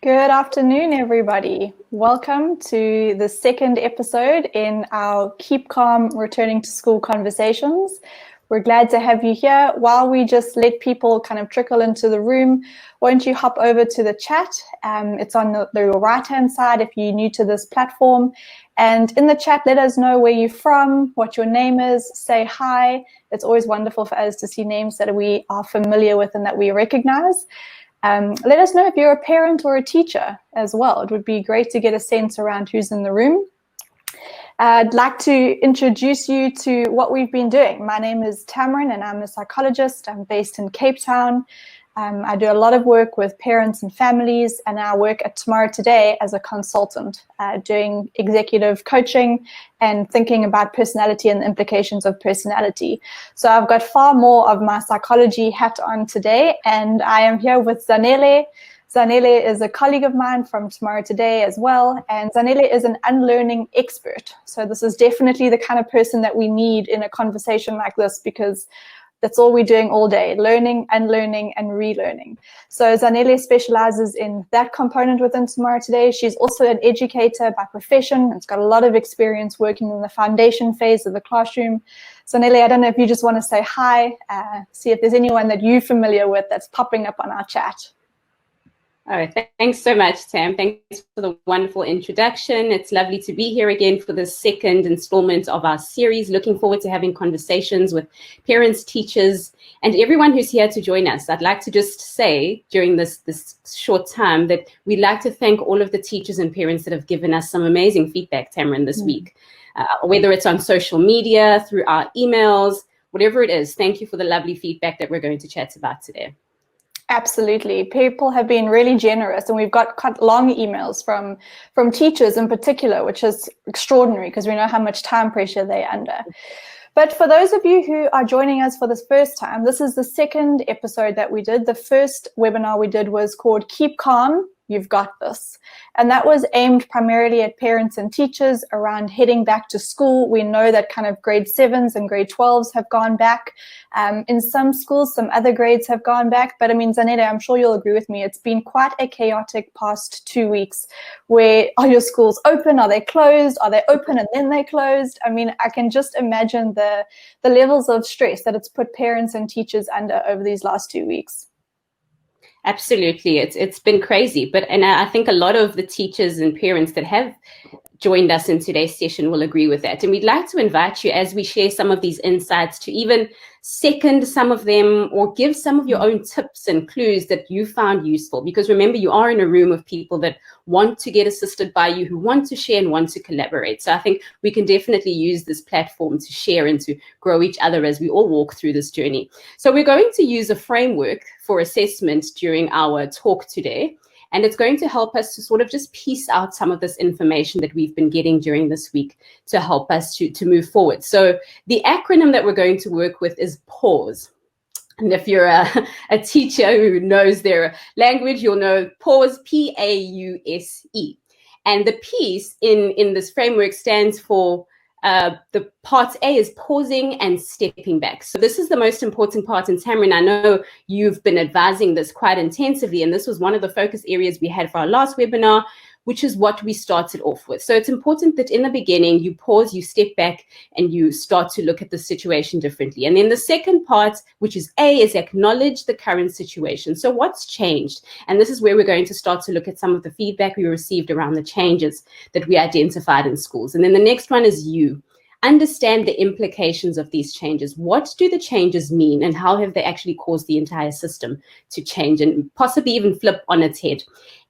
Good afternoon, everybody. Welcome to the second episode in our Keep Calm Returning to School conversations. We're glad to have you here. While we just let people kind of trickle into the room, won't you hop over to the chat? It's on the right-hand side if you're new to this platform. And in the chat, let us know where you're from, what your name is, say hi. It's always wonderful for us to see names that we are familiar with and that we recognize. Let us know if you're a parent or a teacher as well. It would be great to get a sense around who's in the room. I'd like to introduce you to what we've been doing. My name is Tamarin and I'm a psychologist. I'm based in Cape Town. I do a lot of work with parents and families, and I work at Tomorrow Today as a consultant, doing executive coaching and thinking about personality and the implications of personality. So I've got far more of my psychology hat on today, and I am here with Zanele. Zanele is a colleague of mine from Tomorrow Today as well, and Zanele is an unlearning expert. So this is definitely the kind of person that we need in a conversation like this, because that's all we're doing all day, learning, unlearning, and relearning. So Zanele specializes in that component within Tomorrow Today. She's also an educator by profession and has got a lot of experience working in the foundation phase of the classroom. Zanele, I don't know if you just want to say hi, see if there's anyone that you're familiar with that's popping up on our chat. Oh, thanks so much, Tam. Thanks for the wonderful introduction. It's lovely to be here again for the second installment of our series. Looking forward to having conversations with parents, teachers, and everyone who's here to join us. I'd like to just say during this short time that we'd like to thank all of the teachers and parents that have given us some amazing feedback, Tamarin, this week. Whether it's on social media, through our emails, whatever it is, thank you for the lovely feedback that we're going to chat about today. Absolutely. People have been really generous, and we've got quite long emails from teachers in particular, which is extraordinary because we know how much time pressure they're under. But for those of you who are joining us for this first time, this is the second episode that we did. The first webinar we did was called Keep Calm, You've Got This. And that was aimed primarily at parents and teachers around heading back to school. We know that kind of grade 7s and grade 12s have gone back. In some schools, some other grades have gone back. But I mean, Zanele, I'm sure you'll agree with me, it's been quite a chaotic past 2 weeks. Where are your schools open? Are they closed? Are they open and then they closed? I mean, I can just imagine the levels of stress that it's put parents and teachers under over these last 2 weeks. Absolutely. It's been crazy. And I think a lot of the teachers and parents that have joined us in today's session will agree with that. And we'd like to invite you, as we share some of these insights, to even second some of them or give some of your own tips and clues that you found useful. Because remember, you are in a room of people that want to get assisted by you, who want to share and want to collaborate. So I think we can definitely use this platform to share and to grow each other as we all walk through this journey. So we're going to use a framework for assessment during our talk today. And it's going to help us to sort of just piece out some of this information that we've been getting during this week to help us to move forward. So the acronym that we're going to work with is PAUSE. And if you're a teacher who knows their language, you'll know PAUSE, P-A-U-S-E. And the piece in this framework stands for the part A is pausing and stepping back. So this is the most important part. And Tamarin, I know you've been advising this quite intensively, and this was one of the focus areas we had for our last webinar, which is what we started off with. So it's important that in the beginning, you pause, you step back, and you start to look at the situation differently. And then the second part, which is A, is acknowledge the current situation. So what's changed? And this is where we're going to start to look at some of the feedback we received around the changes that we identified in schools. And then the next one is U. Understand the implications of these changes. What do the changes mean, and how have they actually caused the entire system to change and possibly even flip on its head?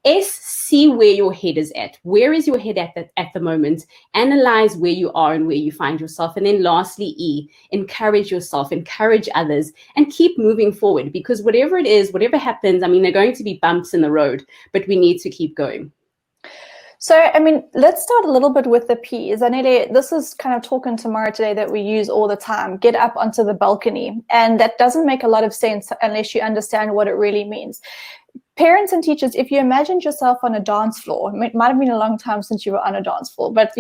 S, see where your head is at. Where is your head at the moment? Analyze where you are and where you find yourself. And then lastly, E, encourage yourself, encourage others, and keep moving forward, because whatever it is, whatever happens, I mean, there are going to be bumps in the road, but we need to keep going. So, I mean, let's start a little bit with the P. Zanele, this is kind of talking Tomorrow Today that we use all the time. Get up onto the balcony. And that doesn't make a lot of sense unless you understand what it really means. parents and teachers, if you imagined yourself on a dance floor, it might have been a long time since you were on a dance floor, but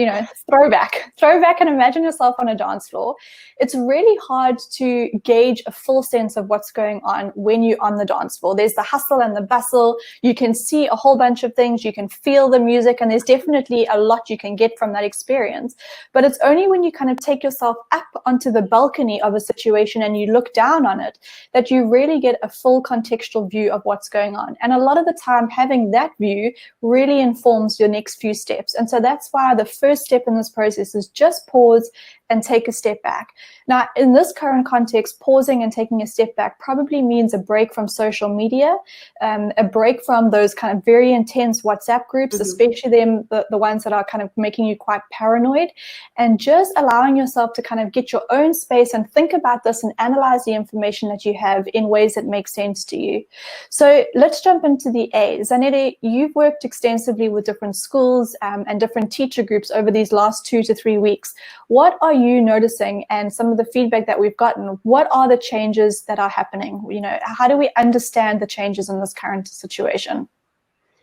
throwback and imagine yourself on a dance floor. It's really hard to gauge a full sense of what's going on when you're on the dance floor. There's the hustle and the bustle. You can see a whole bunch of things. You can feel the music, and there's definitely a lot you can get from that experience. But it's only when you kind of take yourself up onto the balcony of a situation and you look down on it that you really get a full contextual view of what's going on. And a lot of the time, having that view really informs your next few steps. And so that's why the first step in this process is just pause and take a step back. Now, in this current context, pausing and taking a step back probably means a break from social media, a break from those kind of very intense WhatsApp groups, especially the ones that are kind of making you quite paranoid, and just allowing yourself to kind of get your own space and think about this and analyze the information that you have in ways that make sense to you. So let's jump into the A's. Zanette, you've worked extensively with different schools and different teacher groups over these last 2 to 3 weeks. What are you noticing, and some of the feedback that we've gotten, what are the changes that are happening? How do we understand the changes in this current situation?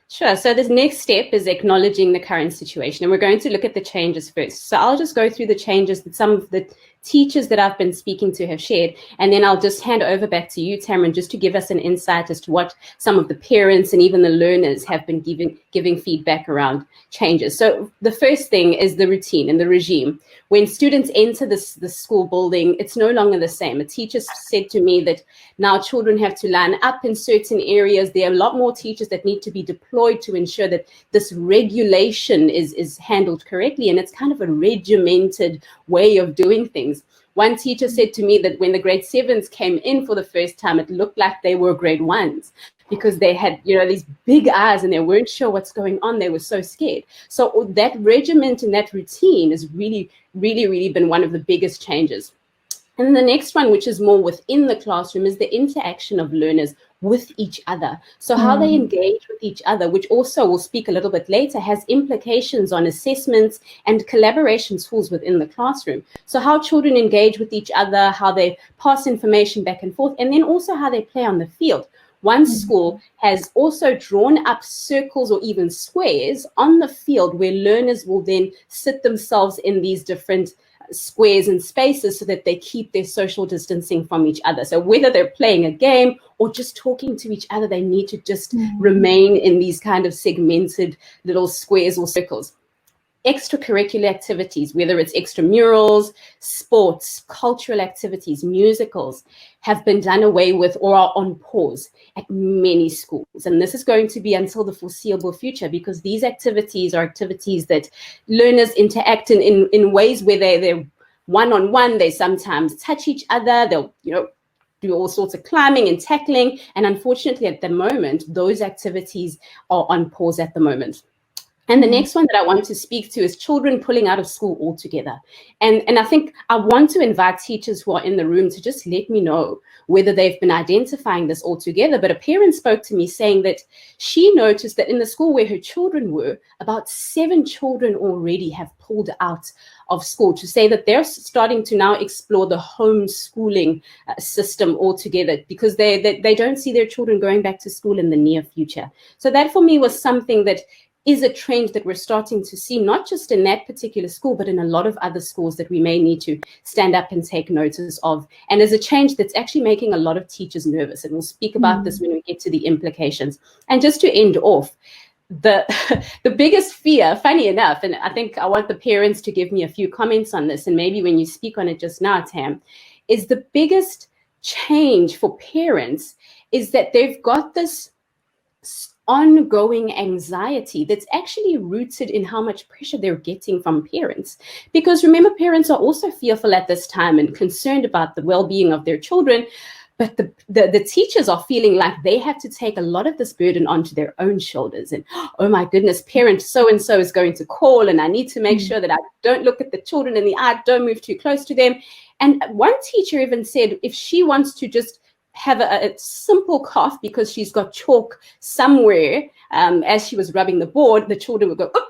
Sure. So this next step is acknowledging the current situation, and we're going to look at the changes first. So I'll just go through the changes that some of the teachers that I've been speaking to have shared, and then I'll just hand over back to you, Tamron, just to give us an insight as to what some of the parents and even the learners have been giving feedback around changes. So the first thing is the routine and the regime. When students enter the school building, it's no longer the same. A teacher said to me that now children have to line up in certain areas. There are a lot more teachers that need to be deployed to ensure that this regulation is handled correctly, and it's kind of a regimented way of doing things. One teacher said to me that when the grade 7s came in for the first time, it looked like they were grade 1s because they had, these big eyes and they weren't sure what's going on. They were so scared. So that regiment and that routine has really, really, really been one of the biggest changes. And the next one, which is more within the classroom, is the interaction of learners with each other. So how they engage with each other, which also we'll speak a little bit later, has implications on assessments and collaboration tools within the classroom. So how children engage with each other, how they pass information back and forth, and then also how they play on the field. One school has also drawn up circles or even squares on the field where learners will then sit themselves in these different squares and spaces so that they keep their social distancing from each other. So whether they're playing a game or just talking to each other, they need to just remain in these kind of segmented little squares or circles. Extracurricular activities, whether it's extramurals, sports, cultural activities, musicals, have been done away with or are on pause at many schools. And this is going to be until the foreseeable future, because these activities are activities that learners interact in ways where they're one-on-one. They sometimes touch each other. They'll, do all sorts of climbing and tackling. And unfortunately, at the moment, those activities are on pause at the moment. And the next one that I want to speak to is children pulling out of school altogether. And I think I want to invite teachers who are in the room to just let me know whether they've been identifying this altogether. But a parent spoke to me saying that she noticed that in the school where her children were, about 7 children already have pulled out of school, to say that they're starting to now explore the homeschooling system altogether because they don't see their children going back to school in the near future. So that for me was something that is a trend that we're starting to see, not just in that particular school, but in a lot of other schools that we may need to stand up and take notice of. And there's a change that's actually making a lot of teachers nervous. And we'll speak about this when we get to the implications. And just to end off, the biggest fear, funny enough, and I think I want the parents to give me a few comments on this, and maybe when you speak on it just now, Tam, is the biggest change for parents is that they've got this ongoing anxiety that's actually rooted in how much pressure they're getting from parents. Because remember, parents are also fearful at this time and concerned about the well-being of their children, but the teachers are feeling like they have to take a lot of this burden onto their own shoulders. And, oh my goodness, parent so-and-so is going to call, and I need to make sure that I don't look at the children in the eye, don't move too close to them. And one teacher even said if she wants to just have a simple cough because she's got chalk somewhere as she was rubbing the board, the children would go, oh!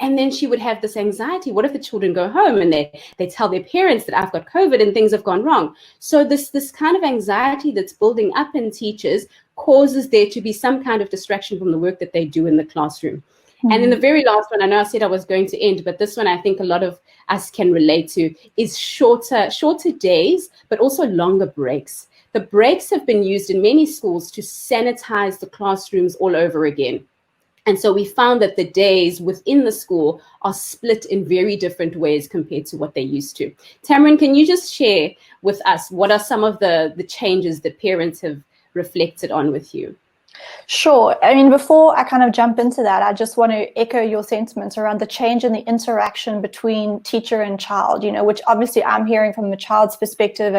And then she would have this anxiety. What if the children go home and they tell their parents that I've got COVID and things have gone wrong? So this kind of anxiety that's building up in teachers causes there to be some kind of distraction from the work that they do in the classroom. And then the very last one, I know I said I was going to end, but this one I think a lot of us can relate to, is shorter days, but also longer breaks. The breaks have been used in many schools to sanitize the classrooms all over again. And so we found that the days within the school are split in very different ways compared to what they used to. Tamron, can you just share with us what are some of the changes that parents have reflected on with you? Sure. I mean, before I kind of jump into that, I just want to echo your sentiments around the change in the interaction between teacher and child, which obviously I'm hearing from the child's perspective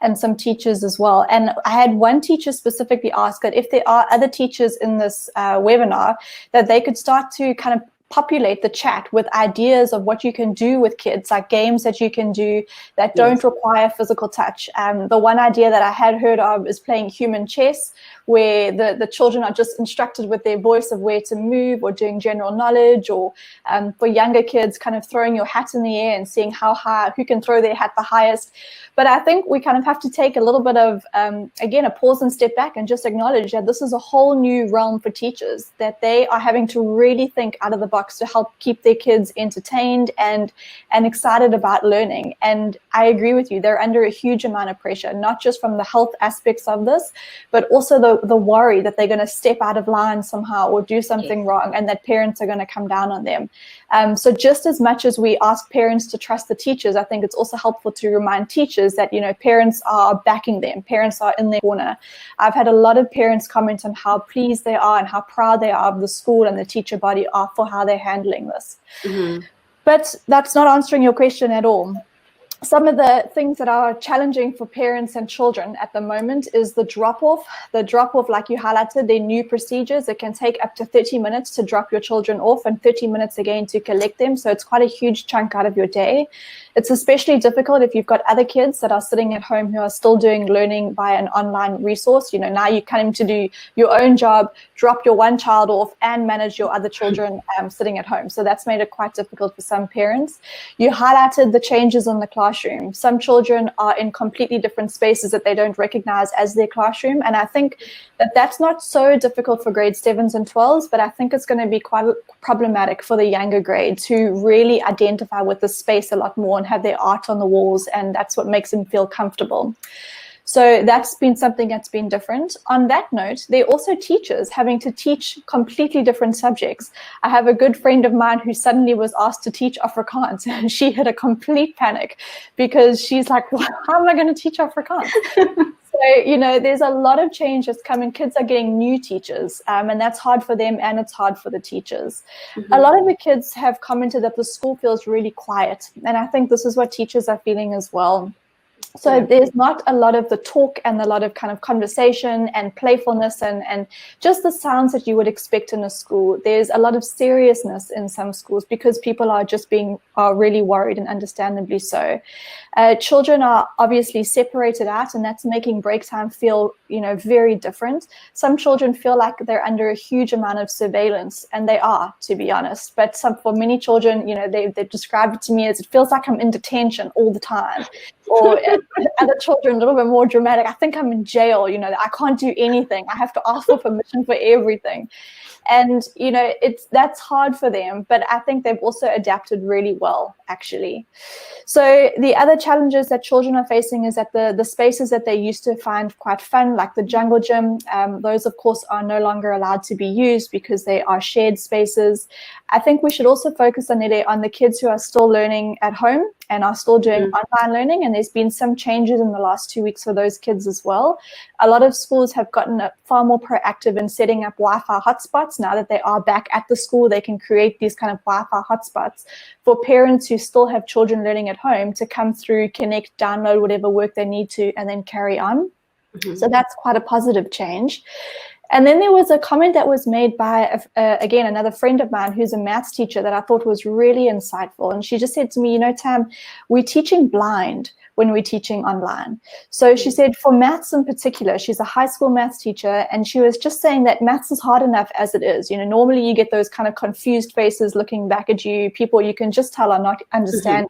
and some teachers as well. And I had one teacher specifically ask that if there are other teachers in this webinar, that they could start to kind of populate the chat with ideas of what you can do with kids, like games that you can do that don't require physical touch. The one idea that I had heard of is playing human chess, where the children are just instructed with their voice of where to move, or doing general knowledge, or for younger kids, kind of throwing your hat in the air and seeing how high, who can throw their hat the highest. But I think we kind of have to take a little bit of, again, a pause and step back and just acknowledge that this is a whole new realm for teachers, that they are having to really think out of the box to help keep their kids entertained and excited about learning. And I agree with you, they're under a huge amount of pressure, not just from the health aspects of this, but also the worry that they're going to step out of line somehow or do something wrong, and that parents are going to come down on them. So just as much as we ask parents to trust the teachers, I think it's also helpful to remind teachers that, parents are backing them, parents are in their corner. I've had a lot of parents comment on how pleased they are and how proud they are of the school and the teacher body are for how they're handling this. But that's not answering your question at all. Some of the things that are challenging for parents and children at the moment is the drop-off. The drop-off, like you highlighted, their new procedures. It can take up to 30 minutes to drop your children off and 30 minutes again to collect them. So it's quite a huge chunk out of your day. It's especially difficult if you've got other kids that are sitting at home who are still doing learning by an online resource. Now you come to do your own job, drop your one child off, and manage your other children sitting at home. So that's made it quite difficult for some parents. You highlighted the changes in the classroom. Some children are in completely different spaces that they don't recognize as their classroom. And I think that that's not so difficult for grade 7s and 12s, but I think it's going to be quite problematic for the younger grades who really identify with the space a lot more and have their art on the walls, and that's what makes them feel comfortable. So that's been something that's been different. On that note, they're also teachers having to teach completely different subjects. I have a good friend of mine who suddenly was asked to teach Afrikaans, and she had a complete panic because she's like, well, how am I going to teach Afrikaans? So, there's a lot of change that's coming. Kids are getting new teachers, and that's hard for them and it's hard for the teachers. A lot of the kids have commented that the school feels really quiet, and I think this is what teachers are feeling as well. So there's not a lot of the talk and a lot of kind of conversation and playfulness and just the sounds that you would expect in a school. There's a lot of seriousness in some schools because people are just are really worried, and understandably so. Children are obviously separated out, and that's making break time feel, very different. Some children feel like they're under a huge amount of surveillance, and they are, to be honest. But for many children, they've described it to me as it feels like I'm in detention all the time. Or other children, a little bit more dramatic, I think I'm in jail, I can't do anything. I have to ask for permission for everything. And, that's hard for them, but I think they've also adapted really well, actually. So the other challenges that children are facing is that the spaces that they used to find quite fun, like the jungle gym, those, of course, are no longer allowed to be used because they are shared spaces. I think we should also focus on the kids who are still learning at home and are still doing online learning, and there's been some changes in the last 2 weeks for those kids as well. A lot of schools have gotten far more proactive in setting up Wi-Fi hotspots. Now that they are back at the school, they can create these kind of Wi-Fi hotspots for parents who still have children learning at home to come through, connect, download whatever work they need to, and then carry on. So that's quite a positive change. And then there was a comment that was made by, again, another friend of mine who's a maths teacher that I thought was really insightful. And she just said to me, Tam, we're teaching blind when we're teaching online. So she said for maths in particular, she's a high school maths teacher, and she was just saying that maths is hard enough as it is. Normally you get those kind of confused faces looking back at you, people you can just tell are not understanding.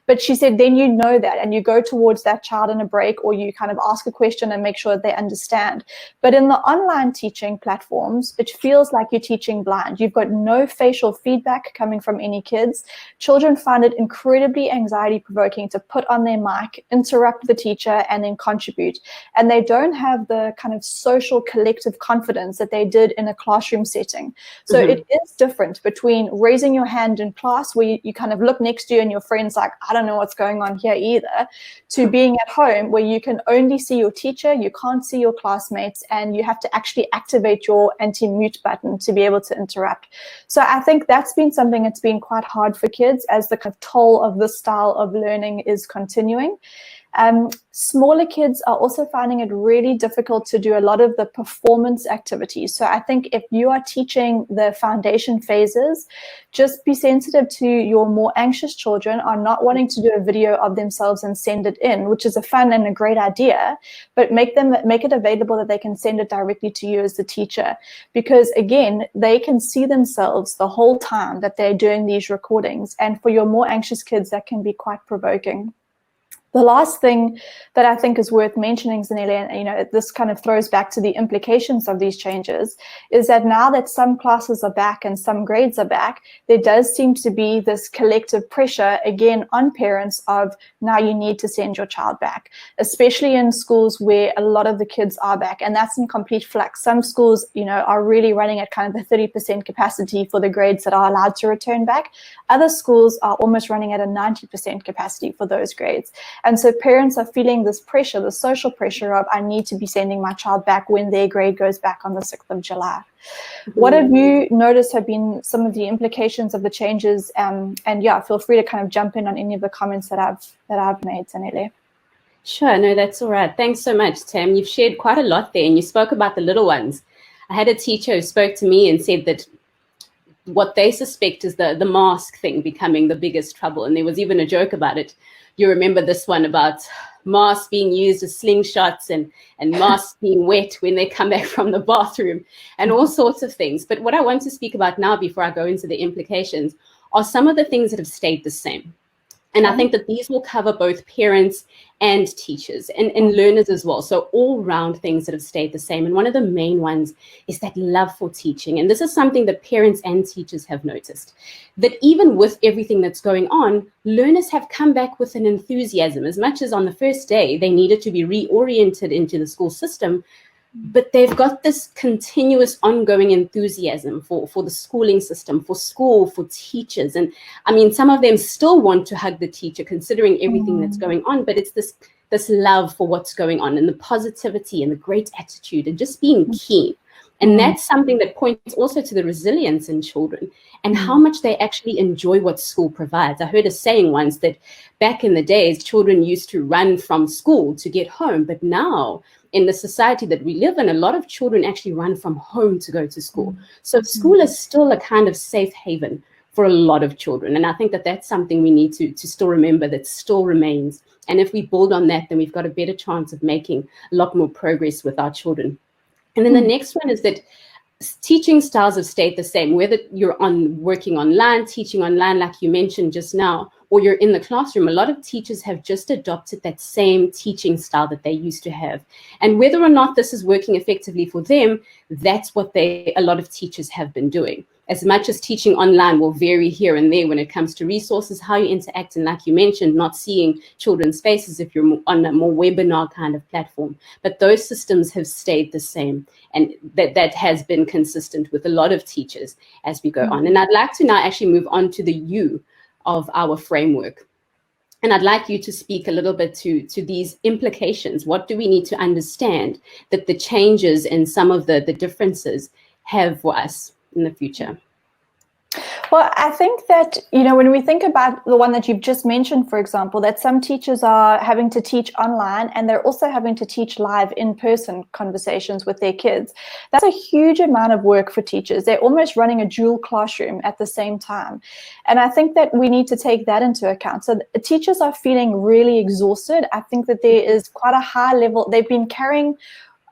But she said, then you know that, and you go towards that child in a break, or you kind of ask a question and make sure that they understand. But in the online teaching platforms, it feels like you're teaching blind. You've got no facial feedback coming from any kids. Children find it incredibly anxiety provoking to put on their mic, interrupt the teacher, and then contribute. And they don't have the kind of social collective confidence that they did in a classroom setting. So it is different between raising your hand in class, where you kind of look next to you and your friend's like, I don't know what's going on here either, to being at home where you can only see your teacher, you can't see your classmates, and you have to actually activate your anti-mute button to be able to interrupt. So I think that's been something that's been quite hard for kids as the kind of toll of this style of learning is continuing. Smaller kids are also finding it really difficult to do a lot of the performance activities. So I think if you are teaching the foundation phases, just be sensitive to your more anxious children are not wanting to do a video of themselves and send it in, which is a fun and a great idea, but make it available that they can send it directly to you as the teacher. Because again, they can see themselves the whole time that they're doing these recordings. And for your more anxious kids, that can be quite provoking. The last thing that I think is worth mentioning, Zanele, and this kind of throws back to the implications of these changes, is that now that some classes are back and some grades are back, there does seem to be this collective pressure, again, on parents of now you need to send your child back, especially in schools where a lot of the kids are back, and that's in complete flux. Some schools, are really running at kind of the 30% capacity for the grades that are allowed to return back. Other schools are almost running at a 90% capacity for those grades. And so parents are feeling this pressure, the social pressure of, I need to be sending my child back when their grade goes back on the 6th of July. What have you noticed have been some of the implications of the changes? And yeah, feel free to kind of jump in on any of the comments that I've made, Zanele. Sure, no, that's all right. Thanks so much, Tam. You've shared quite a lot there, and you spoke about the little ones. I had a teacher who spoke to me and said that what they suspect is the mask thing becoming the biggest trouble. And there was even a joke about it. You remember this one about masks being used as slingshots and masks being wet when they come back from the bathroom and all sorts of things. But what I want to speak about now before I go into the implications are some of the things that have stayed the same. And I think that these will cover both parents and teachers and learners as well. So all round things that have stayed the same. And one of the main ones is that love for teaching. And this is something that parents and teachers have noticed, that even with everything that's going on, learners have come back with an enthusiasm. As much as on the first day, they needed to be reoriented into the school system, but they've got this continuous ongoing enthusiasm for the schooling system, for school, for teachers. And I mean, some of them still want to hug the teacher considering everything that's going on, but it's this love for what's going on and the positivity and the great attitude and just being keen. And that's something that points also to the resilience in children and how much they actually enjoy what school provides. I heard a saying once that back in the days, children used to run from school to get home, but now in the society that we live in, a lot of children actually run from home to go to school. So school is still a kind of safe haven for a lot of children. And I think that that's something we need to still remember, that still remains. And if we build on that, then we've got a better chance of making a lot more progress with our children. And then the next one is that teaching styles have stayed the same, whether you're working online, teaching online, like you mentioned just now, or you're in the classroom. A lot of teachers have just adopted that same teaching style that they used to have. And whether or not this is working effectively for them, that's what a lot of teachers have been doing. As much as teaching online will vary here and there when it comes to resources, how you interact, and like you mentioned, not seeing children's faces if you're on a more webinar kind of platform. But those systems have stayed the same. And that has been consistent with a lot of teachers as we go on. And I'd like to now actually move on to the U of our framework. And I'd like you to speak a little bit to these implications. What do we need to understand that the changes and some of the differences have for us in the future? Well, I think that, when we think about the one that you've just mentioned, for example, that some teachers are having to teach online and they're also having to teach live in-person conversations with their kids. That's a huge amount of work for teachers. They're almost running a dual classroom at the same time. And I think that we need to take that into account. So teachers are feeling really exhausted. I think that there is quite a high level. They've been carrying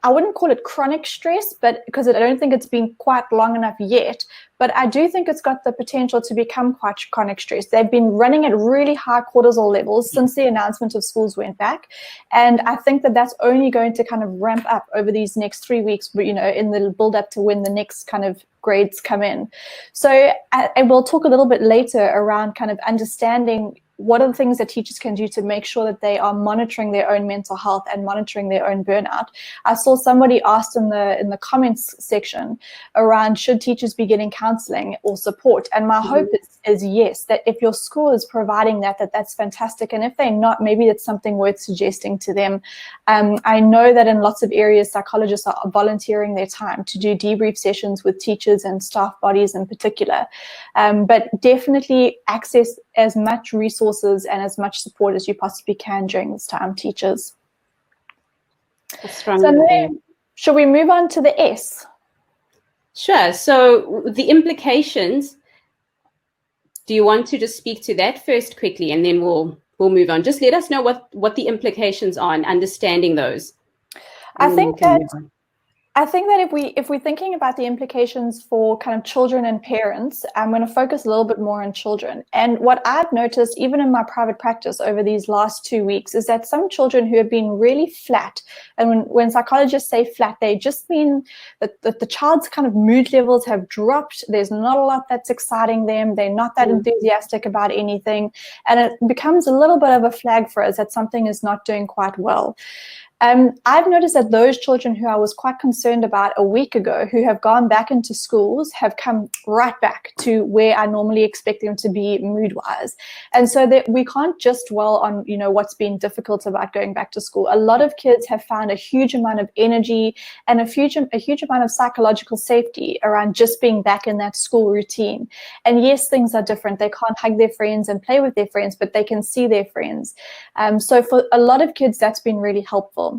I wouldn't call it chronic stress, but because I don't think it's been quite long enough yet, but I do think it's got the potential to become quite chronic stress. They've been running at really high cortisol levels since the announcement of schools went back. And I think that that's only going to kind of ramp up over these next 3 weeks, in the build up to when the next kind of grades come in. So, and we'll talk a little bit later around kind of understanding what are the things that teachers can do to make sure that they are monitoring their own mental health and monitoring their own burnout. I saw somebody asked in the comments section around should teachers be getting counseling or support, and my hope is yes, that if your school is providing that's fantastic, and if they're not, maybe it's something worth suggesting to them. I know that in lots of areas psychologists are volunteering their time to do debrief sessions with teachers and staff bodies in particular, but definitely access as much resources and as much support as you possibly can during this time, teachers. Should we move on to the S? Sure. So the implications, do you want to just speak to that first quickly, and then we'll move on? Just let us know what the implications are and understanding those. I think that if we're thinking about the implications for kind of children and parents, I'm going to focus a little bit more on children. And what I've noticed, even in my private practice over these last 2 weeks, is that some children who have been really flat, and when psychologists say flat, they just mean that the child's kind of mood levels have dropped. There's not a lot that's exciting them. They're not that enthusiastic about anything. And it becomes a little bit of a flag for us that something is not doing quite well. I've noticed that those children who I was quite concerned about a week ago, who have gone back into schools, have come right back to where I normally expect them to be mood-wise. And so that we can't just dwell on, what's been difficult about going back to school. A lot of kids have found a huge amount of energy and a huge amount of psychological safety around just being back in that school routine. And yes, things are different. They can't hug their friends and play with their friends, but they can see their friends. So for a lot of kids, that's been really helpful.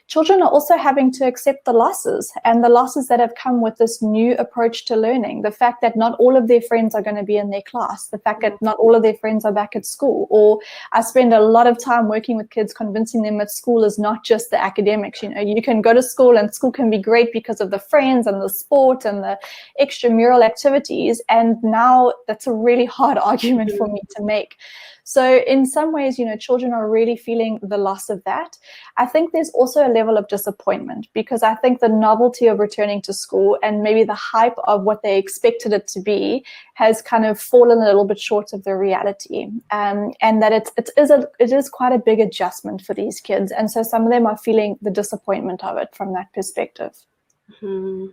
Children are also having to accept the losses and the losses that have come with this new approach to learning. The fact that not all of their friends are going to be in their class, the fact that not all of their friends are back at school, or I spend a lot of time working with kids convincing them that school is not just the academics. You can go to school and school can be great because of the friends and the sport and the extramural activities. And now that's a really hard argument for me to make. So in some ways, children are really feeling the loss of that. I think there's also a level of disappointment because I think the novelty of returning to school and maybe the hype of what they expected it to be has kind of fallen a little bit short of the reality. And that it is quite a big adjustment for these kids. And so some of them are feeling the disappointment of it from that perspective. Mm-hmm.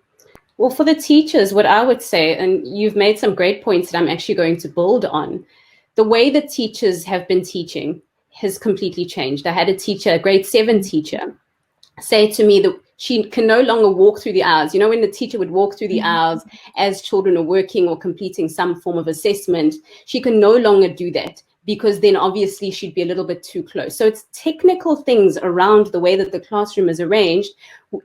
Well, for the teachers, what I would say, and you've made some great points that I'm actually going to build on, the way that teachers have been teaching has completely changed. I had a grade 7 teacher, say to me that she can no longer walk through the aisles. When the teacher would walk through the aisles as children are working or completing some form of assessment, she can no longer do that because then obviously she'd be a little bit too close. So it's technical things around the way that the classroom is arranged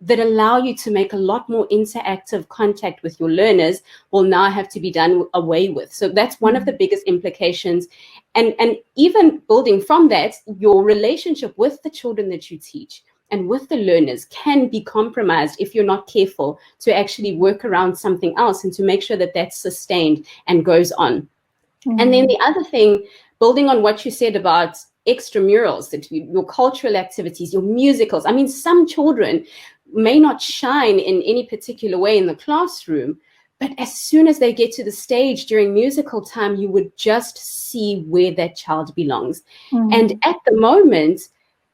that allow you to make a lot more interactive contact with your learners will now have to be done away with. So that's one of the biggest implications. And even building from that, your relationship with the children that you teach and with the learners can be compromised if you're not careful to actually work around something else and to make sure that that's sustained and goes on. And then the other thing, building on what you said about extramurals, that your cultural activities, your musicals. I mean, some children may not shine in any particular way in the classroom, but as soon as they get to the stage during musical time, you would just see where that child belongs. And at the moment,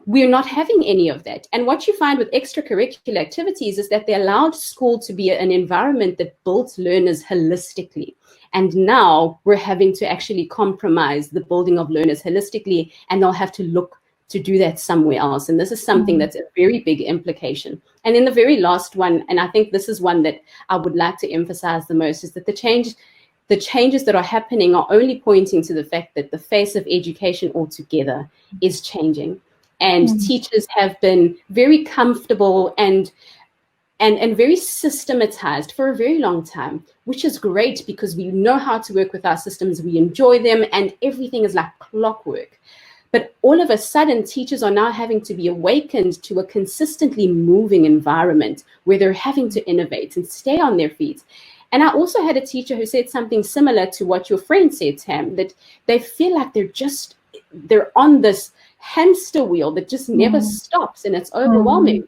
we're not having any of that. And what you find with extracurricular activities is that they allowed school to be an environment that built learners holistically. And now we're having to actually compromise the building of learners holistically, and they'll have to look to do that somewhere else. And this is something that's a very big implication. And then the very last one, and I think this is one that I would like to emphasize the most, is that the changes that are happening are only pointing to the fact that the face of education altogether is changing. And teachers have been very comfortable and very systematized for a very long time, which is great because we know how to work with our systems, we enjoy them, and everything is like clockwork. But all of a sudden, teachers are now having to be awakened to a consistently moving environment where they're having to innovate and stay on their feet. And I also had a teacher who said something similar to what your friend said, Tam, that they feel like they're on this hamster wheel that just never stops, and it's overwhelming.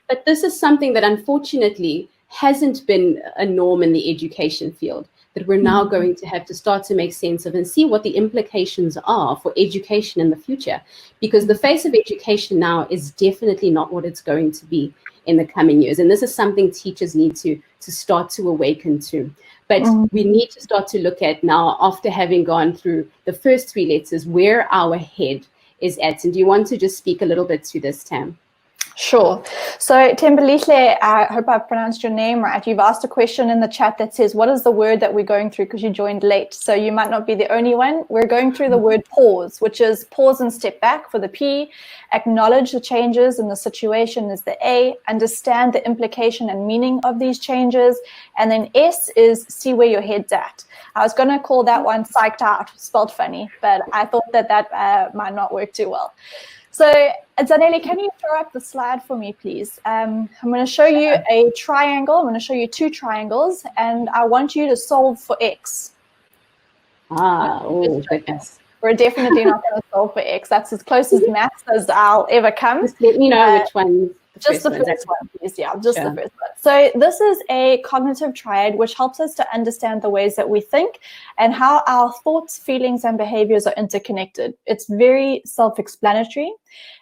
But this is something that unfortunately hasn't been a norm in the education field, that we're now going to have to start to make sense of and see what the implications are for education in the future. Because the face of education now is definitely not what it's going to be in the coming years. And this is something teachers need to start to awaken to. But we need to start to look at now, after having gone through the first three letters, where our head is at. And do you want to just speak a little bit to this, Tam? Sure. So Tembelihle, I hope I pronounced your name right. You've asked a question in the chat that says, what is the word that we're going through, because you joined late? So you might not be the only one. We're going through the word pause, which is pause and step back for the P, acknowledge the changes in the situation is the A, understand the implication and meaning of these changes. And then S is see where your head's at. I was going to call that one psyched out, spelled funny, but I thought that might not work too well. So, Zanele, can you throw up the slide for me, please? I'm going to show you a triangle. I'm going to show you two triangles, and I want you to solve for X. Oh, goodness. We're definitely not going to solve for X. That's as close as maths as I'll ever come. Just let me know which one. Just the first one, please. Yeah, just the first one. So this is a cognitive triad, which helps us to understand the ways that we think and how our thoughts, feelings, and behaviors are interconnected. It's very self-explanatory.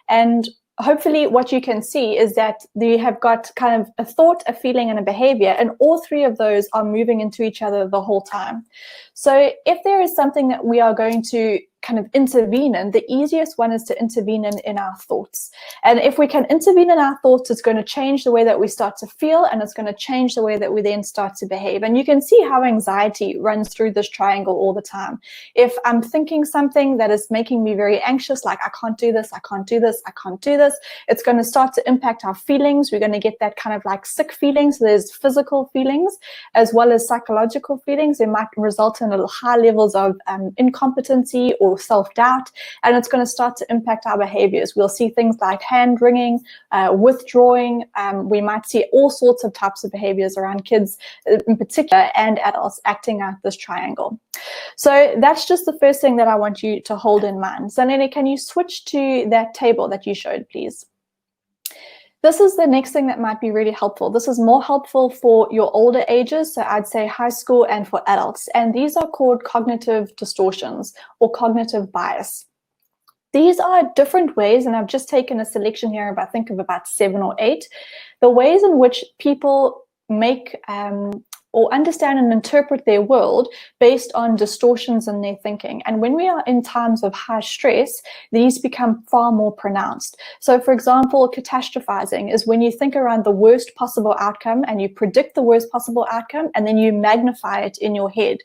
And hopefully what you can see is that you have got kind of a thought, a feeling, and a behavior, and all three of those are moving into each other the whole time. So if there is something that we are going to kind of intervene in, the easiest one is to intervene in our thoughts. And if we can intervene in our thoughts, it's going to change the way that we start to feel, and it's going to change the way that we then start to behave. And you can see how anxiety runs through this triangle all the time. If I'm thinking something that is making me very anxious, like I can't do this, I can't do this, I can't do this, it's going to start to impact our feelings. We're going to get that kind of like sick feelings. There's physical feelings as well as psychological feelings. It might result in high levels of incompetency or self-doubt, and it's going to start to impact our behaviors. We'll see things like hand wringing, withdrawing. We might see all sorts of types of behaviors around kids in particular and adults acting out this triangle. So that's just the first thing that I want you to hold in mind. Zanele, can you switch to that table that you showed, please? This is the next thing that might be really helpful. This is more helpful for your older ages, so I'd say high school and for adults. And these are called cognitive distortions or cognitive bias. These are different ways, and I've just taken a selection here of, I think, of about 7 or 8, the ways in which people make or understand and interpret their world based on distortions in their thinking. And when we are in times of high stress, these become far more pronounced. So for example, catastrophizing is when you think around the worst possible outcome and you predict the worst possible outcome and then you magnify it in your head.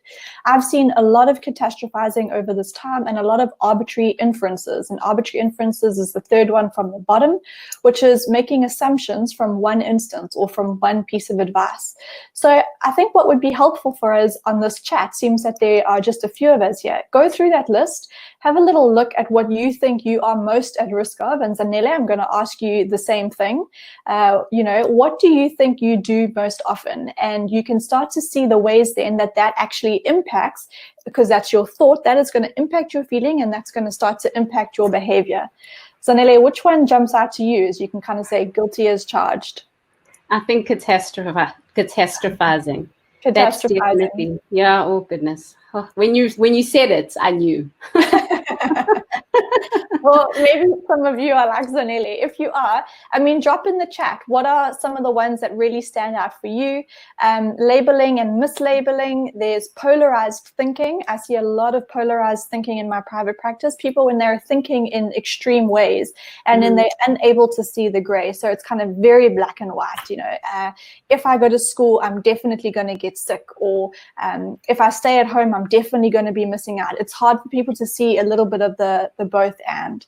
I've seen a lot of catastrophizing over this time and a lot of arbitrary inferences. And arbitrary inferences is the third one from the bottom, which is making assumptions from one instance or from one piece of advice. So I think what would be helpful for us on this chat, seems that there are just a few of us here, go through that list, have a little look at what you think you are most at risk of. And Zanele, I'm going to ask you the same thing. What do you think you do most often? And you can start to see the ways then that actually impacts, because that's your thought, that is going to impact your feeling, and that's going to start to impact your behavior. Zanele, which one jumps out to you as you can kind of say guilty as charged? I think catastrophizing. That's definitely, yeah. Oh goodness! Oh, when you said it, I knew. Well, maybe some of you are like Zanele. If you are, I mean, drop in the chat. What are some of the ones that really stand out for you? Labeling and mislabeling. There's polarized thinking. I see a lot of polarized thinking in my private practice. People, when they're thinking in extreme ways and then they're unable to see the gray. So it's kind of very black and white. If I go to school, I'm definitely going to get sick. Or if I stay at home, I'm definitely going to be missing out. It's hard for people to see a little bit of the both and. beforehand.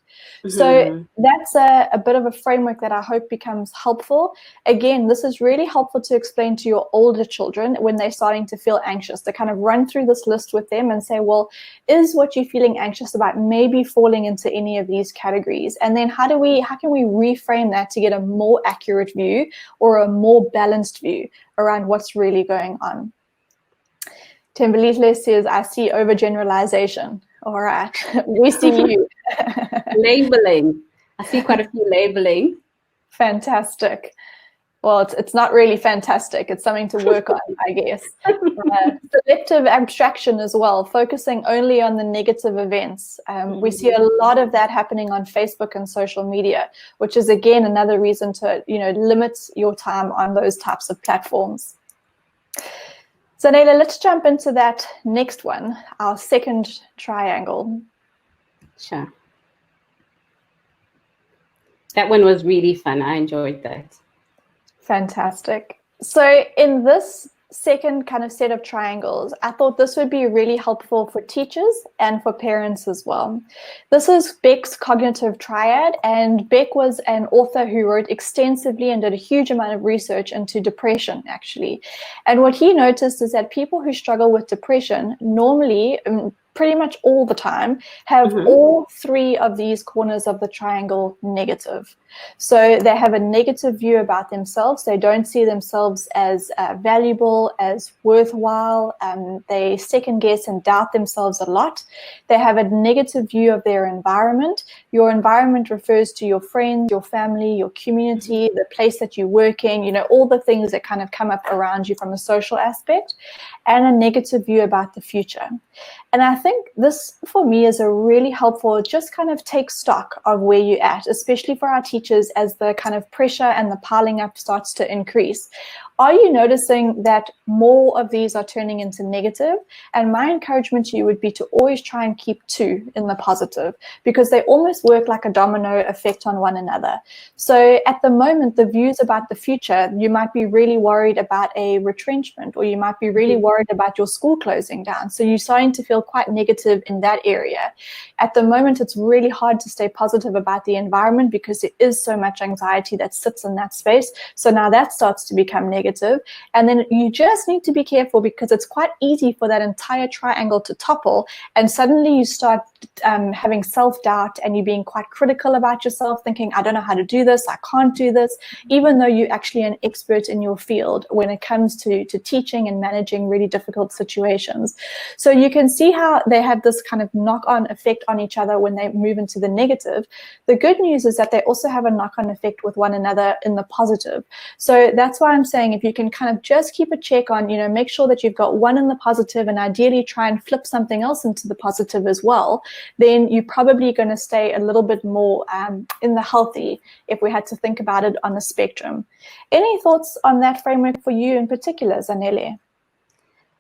So that's a bit of a framework that I hope becomes helpful. Again, this is really helpful to explain to your older children when they're starting to feel anxious, to kind of run through this list with them and say, well, is what you're feeling anxious about maybe falling into any of these categories? And then how can we reframe that to get a more accurate view or a more balanced view around what's really going on? Tembelile says, I see overgeneralization. All right, we see you. Labeling. I see quite a few labeling. Fantastic. Well, it's not really fantastic. It's something to work on, I guess. Selective abstraction as well, focusing only on the negative events. We see a lot of that happening on Facebook and social media, which is, again, another reason to, limit your time on those types of platforms. So, Naila, let's jump into that next one, our second triangle. Sure. That one was really fun. I enjoyed that. Fantastic. So in this second kind of set of triangles, I thought this would be really helpful for teachers and for parents as well. This is Becks' cognitive triad, and Beck was an author who wrote extensively and did a huge amount of research into depression, actually. And what he noticed is that people who struggle with depression normally, pretty much all the time, have all three of these corners of the triangle negative. So they have a negative view about themselves. They don't see themselves as valuable, as worthwhile. They second guess and doubt themselves a lot. They have a negative view of their environment. Your environment refers to your friends, your family, your community, the place that you work in, all the things that kind of come up around you from a social aspect, and a negative view about the future. And I think this, for me, is a really helpful, just kind of take stock of where you're at, especially for our teachers as the kind of pressure and the piling up starts to increase. Are you noticing that more of these are turning into negative? And my encouragement to you would be to always try and keep two in the positive, because they almost work like a domino effect on one another. So at the moment, the views about the future, you might be really worried about a retrenchment, or you might be really worried about your school closing down. So you're starting to feel quite negative in that area. At the moment, it's really hard to stay positive about the environment because there is so much anxiety that sits in that space. So now that starts to become negative. And then you just need to be careful, because it's quite easy for that entire triangle to topple, and suddenly you start having self-doubt, and you being quite critical about yourself, thinking, I don't know how to do this, I can't do this, even though you're actually an expert in your field when it comes to teaching and managing really difficult situations. So you can see how they have this kind of knock-on effect on each other when they move into the negative. The good news is that they also have a knock-on effect with one another in the positive. So that's why I'm saying, if you can kind of just keep a check on, make sure that you've got one in the positive, and ideally try and flip something else into the positive as well, then you're probably going to stay a little bit more in the healthy, if we had to think about it on a spectrum. Any thoughts on that framework for you in particular, Zanele?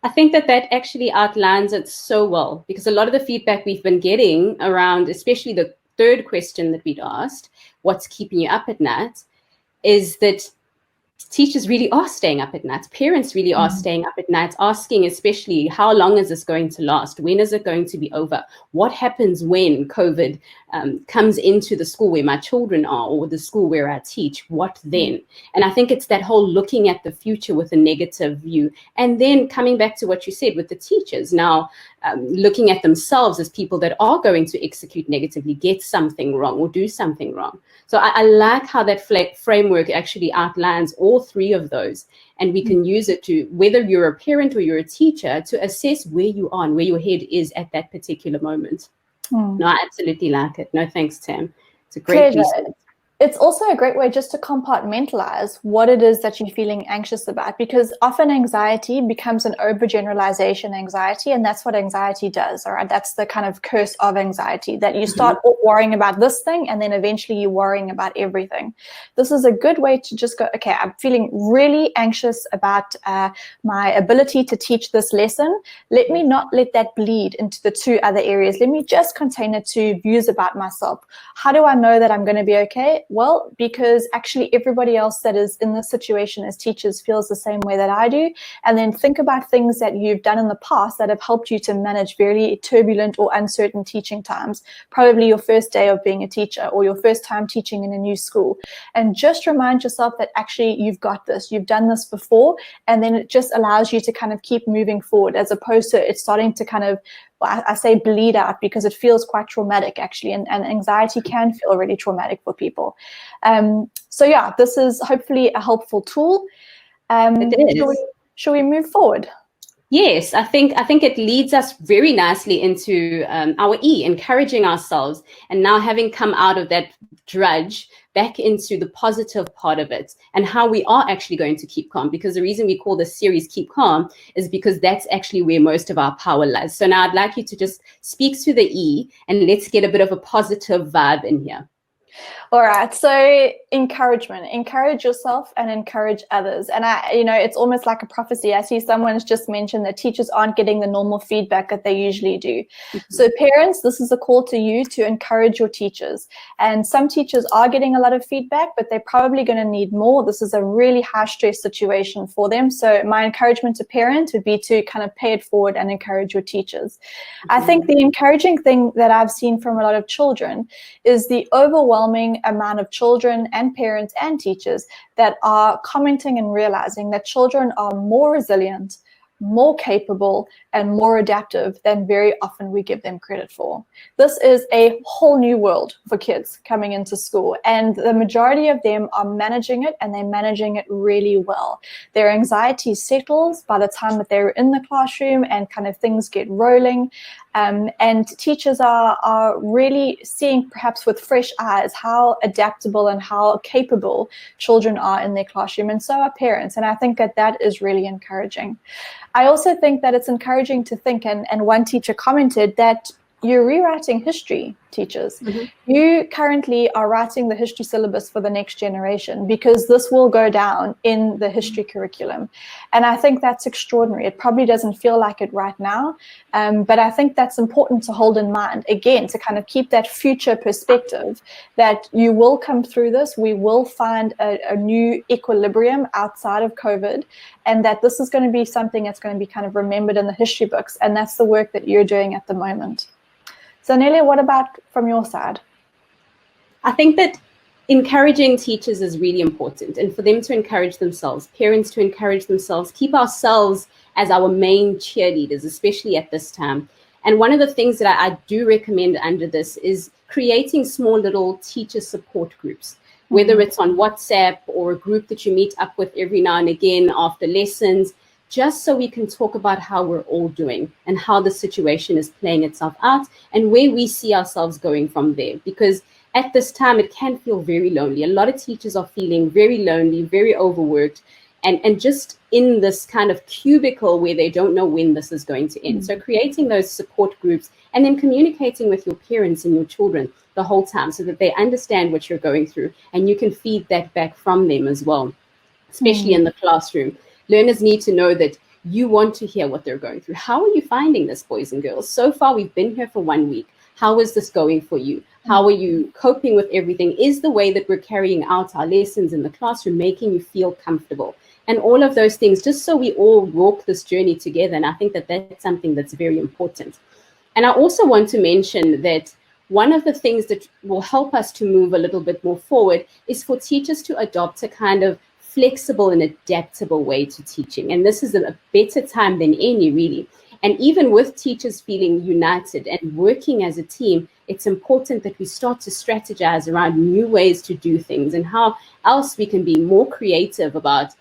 I think that actually outlines it so well, because a lot of the feedback we've been getting around, especially the third question that we'd asked, what's keeping you up at night, is that teachers really are staying up at night. Parents really are staying up at night, asking especially, how long is this going to last? When is it going to be over? What happens when COVID comes into the school where my children are, or the school where I teach? What then? And I think it's that whole looking at the future with a negative view. And then coming back to what you said with the teachers, now looking at themselves as people that are going to execute negatively, get something wrong or do something wrong. So I like how that framework actually outlines all three of those. And we can use it to, whether you're a parent or you're a teacher, to assess where you are and where your head is at that particular moment. No, I absolutely like it. No, thanks, Tam. It's a great resource. It's also a great way just to compartmentalize what it is that you're feeling anxious about, because often anxiety becomes an overgeneralization anxiety, and that's what anxiety does. All right, that's the kind of curse of anxiety, that you start worrying about this thing, and then eventually you're worrying about everything. This is a good way to just go, okay, I'm feeling really anxious about my ability to teach this lesson. Let me not let that bleed into the two other areas. Let me just contain it to views about myself. How do I know that I'm going to be okay? Well, because actually everybody else that is in this situation as teachers feels the same way that I do. And then think about things that you've done in the past that have helped you to manage very turbulent or uncertain teaching times, probably your first day of being a teacher or your first time teaching in a new school. And just remind yourself that actually you've got this, you've done this before, and then it just allows you to kind of keep moving forward, as opposed to it starting to kind of, I say bleed out, because it feels quite traumatic actually, and anxiety can feel really traumatic for people. So yeah, this is hopefully a helpful tool. It is. Shall we move forward? Yes, I think it leads us very nicely into our E, encouraging ourselves, and now having come out of that drudge back into the positive part of it, and how we are actually going to keep calm. Because the reason we call this series Keep Calm is because that's actually where most of our power lies. So now I'd like you to just speak to the E, and let's get a bit of a positive vibe in here. All right, so encouragement. Encourage yourself and encourage others. And it's almost like a prophecy. I see someone's just mentioned that teachers aren't getting the normal feedback that they usually do. Mm-hmm. So parents, this is a call to you to encourage your teachers. And some teachers are getting a lot of feedback, but they're probably going to need more. This is a really high stress situation for them. So my encouragement to parents would be to kind of pay it forward and encourage your teachers. Mm-hmm. I think the encouraging thing that I've seen from a lot of children is the overwhelming amount of children and parents and teachers that are commenting and realizing that children are more resilient, more capable, and more adaptive than very often we give them credit for. This is a whole new world for kids coming into school, and the majority of them are managing it, and they're managing it really well. Their anxiety settles by the time that they're in the classroom and kind of things get rolling. And teachers are really seeing, perhaps with fresh eyes, how adaptable and how capable children are in their classroom, and so are parents. And I think that is really encouraging. I also think that it's encouraging to think, and one teacher commented that you're rewriting history, teachers. Mm-hmm. You currently are writing the history syllabus for the next generation, because this will go down in the history curriculum. And I think that's extraordinary. It probably doesn't feel like it right now, but I think that's important to hold in mind, again, to kind of keep that future perspective that you will come through this. We will find a new equilibrium outside of COVID, and that this is going to be something that's going to be kind of remembered in the history books. And that's the work that you're doing at the moment. So Nelia, what about from your side? I think that encouraging teachers is really important, and for them to encourage themselves, parents to encourage themselves, keep ourselves as our main cheerleaders, especially at this time. And one of the things that I do recommend under this is creating small little teacher support groups, whether it's on WhatsApp or a group that you meet up with every now and again after lessons, just so we can talk about how we're all doing and how the situation is playing itself out and where we see ourselves going from there. Because at this time, it can feel very lonely. A lot of teachers are feeling very lonely, very overworked, and just in this kind of cubicle where they don't know when this is going to end. Mm-hmm. So creating those support groups and then communicating with your parents and your children the whole time so that they understand what you're going through, and you can feed that back from them as well, especially in the classroom. Learners need to know that you want to hear what they're going through. How are you finding this, boys and girls? So far, we've been here for 1 week. How is this going for you? How are you coping with everything? Is the way that we're carrying out our lessons in the classroom making you feel comfortable? And all of those things, just so we all walk this journey together. And I think that that's something that's very important. And I also want to mention that one of the things that will help us to move a little bit more forward is for teachers to adopt a kind of flexible and adaptable way to teaching. And this is a better time than any, really. And even with teachers feeling united and working as a team, it's important that we start to strategize around new ways to do things and how else we can be more creative about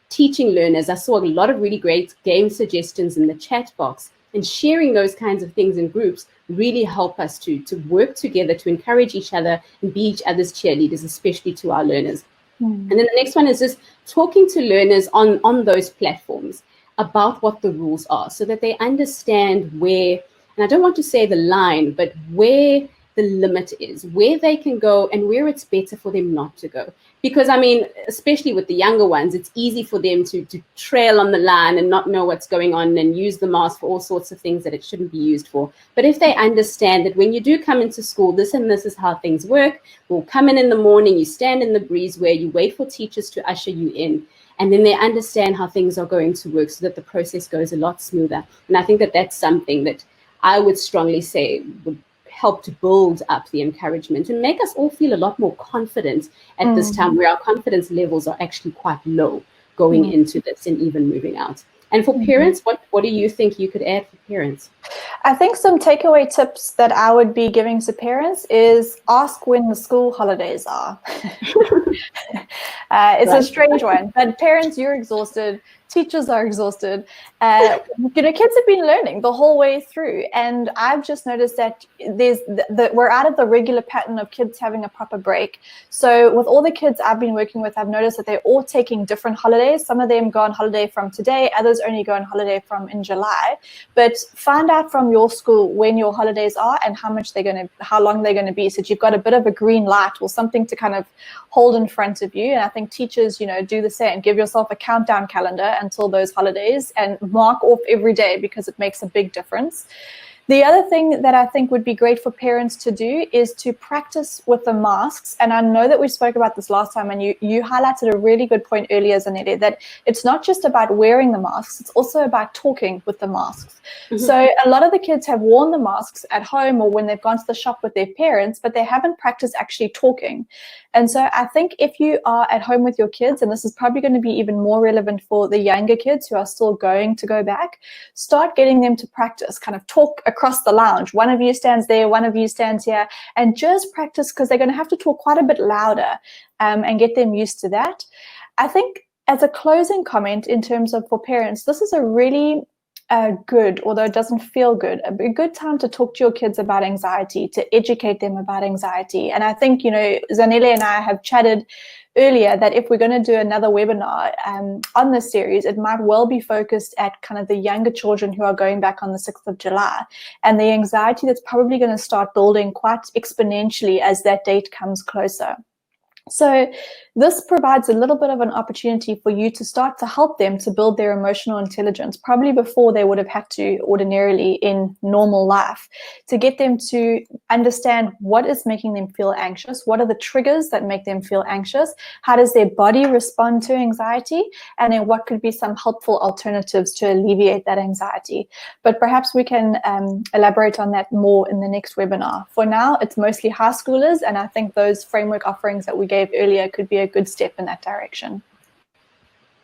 teaching learners. I saw a lot of really great game suggestions in the chat box, and sharing those kinds of things in groups really help us to work together, to encourage each other and be each other's cheerleaders, especially to our learners. And then the next one is just talking to learners on those platforms about what the rules are, so that they understand where, and I don't want to say the line, but where the limit is, where they can go and where it's better for them not to go. Because, I mean, especially with the younger ones, it's easy for them to trail on the line and not know what's going on and use the mask for all sorts of things that it shouldn't be used for. But if they understand that when you do come into school, this and this is how things work, we'll come in the morning, you stand in the breezeway, you wait for teachers to usher you in, and then they understand how things are going to work so that the process goes a lot smoother. And I think that that's something that I would strongly say would help to build up the encouragement and make us all feel a lot more confident at this time, where our confidence levels are actually quite low going into this and even moving out. And for parents, what do you think you could add for parents? I think some takeaway tips that I would be giving to parents is ask when the school holidays are. It's a strange one, but parents, you're exhausted. Teachers are exhausted. Kids have been learning the whole way through, and I've just noticed that we're out of the regular pattern of kids having a proper break. So with all the kids I've been working with, I've noticed that they're all taking different holidays. Some of them go on holiday from today, others only go on holiday from in July. But find out from your school when your holidays are and how long they're going to be, so that you've got a bit of a green light or something to kind of hold in front of you. And I think teachers, do the same. Give yourself a countdown calendar until those holidays and mark off every day, because it makes a big difference. The other thing that I think would be great for parents to do is to practice with the masks. And I know that we spoke about this last time, and you highlighted a really good point earlier, Zanele, that it's not just about wearing the masks, it's also about talking with the masks. So a lot of the kids have worn the masks at home or when they've gone to the shop with their parents, but they haven't practiced actually talking. And so I think if you are at home with your kids, and this is probably going to be even more relevant for the younger kids who are still going to go back, start getting them to practice, kind of talk across the lounge. One of you stands there, one of you stands here, and just practice, because they're going to have to talk quite a bit louder, and get them used to that. I think as a closing comment in terms of for parents, this is a really good, although it doesn't feel good, a good time to talk to your kids about anxiety, to educate them about anxiety. And I think, Zanele and I have chatted earlier that if we're going to do another webinar on this series, it might well be focused at kind of the younger children who are going back on the 6th of July, and the anxiety that's probably going to start building quite exponentially as that date comes closer. So this provides a little bit of an opportunity for you to start to help them to build their emotional intelligence, probably before they would have had to ordinarily in normal life, to get them to understand what is making them feel anxious, what are the triggers that make them feel anxious, how does their body respond to anxiety, and then what could be some helpful alternatives to alleviate that anxiety. But perhaps we can elaborate on that more in the next webinar. For now, it's mostly high schoolers, and I think those framework offerings that we gave earlier could be a good step in that direction.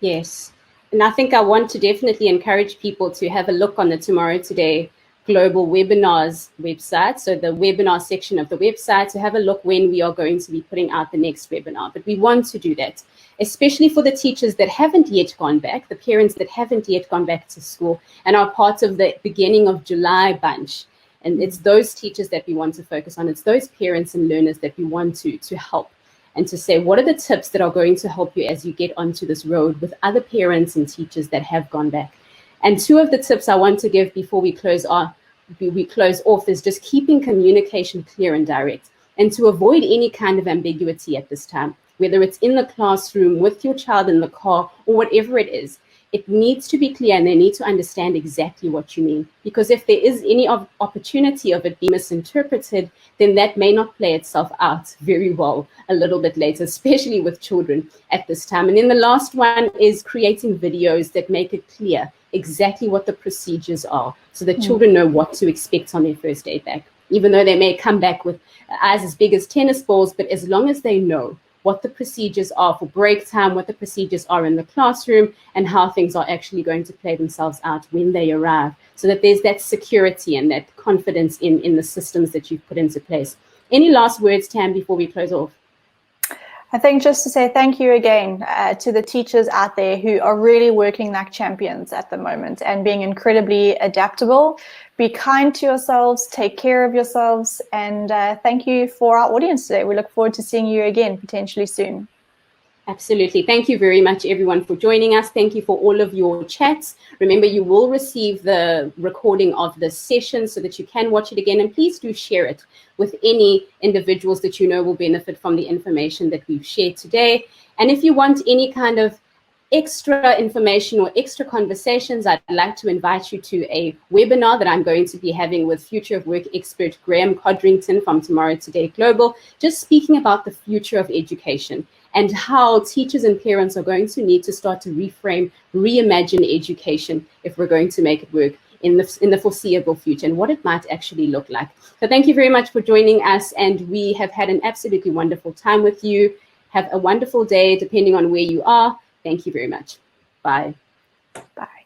Yes. And I think I want to definitely encourage people to have a look on the Tomorrow Today Global Webinars website. So the webinar section of the website, to have a look when we are going to be putting out the next webinar. But we want to do that, especially for the teachers that haven't yet gone back, the parents that haven't yet gone back to school and are part of the beginning of July bunch. And it's those teachers that we want to focus on. It's those parents and learners that we want to help, and to say, what are the tips that are going to help you as you get onto this road with other parents and teachers that have gone back? And two of the tips I want to give before we close off is just keeping communication clear and direct, and to avoid any kind of ambiguity at this time, whether it's in the classroom, with your child in the car, or whatever it is. It needs to be clear, and they need to understand exactly what you mean. Because if there is any opportunity of it being misinterpreted, then that may not play itself out very well a little bit later, especially with children at this time. And then the last one is creating videos that make it clear exactly what the procedures are, so that children know what to expect on their first day back. Even though they may come back with eyes as big as tennis balls, but as long as they know what the procedures are for break time, what the procedures are in the classroom, and how things are actually going to play themselves out when they arrive, so that there's that security and that confidence in the systems that you've put into place. Any last words, Tam, before we close off? I think just to say thank you again to the teachers out there who are really working like champions at the moment and being incredibly adaptable. Be kind to yourselves, take care of yourselves, and thank you for our audience today. We look forward to seeing you again potentially soon. Absolutely. Thank you very much, everyone, for joining us. Thank you for all of your chats. Remember, you will receive the recording of this session so that you can watch it again. And please do share it with any individuals that you know will benefit from the information that we've shared today. And if you want any kind of extra information or extra conversations, I'd like to invite you to a webinar that I'm going to be having with Future of Work expert Graham Codrington from Tomorrow Today Global, just speaking about the future of education and how teachers and parents are going to need to start to reframe, reimagine education if we're going to make it work in the foreseeable future and what it might actually look like. So thank you very much for joining us, and we have had an absolutely wonderful time with you. Have a wonderful day, depending on where you are. Thank you very much. Bye. Bye.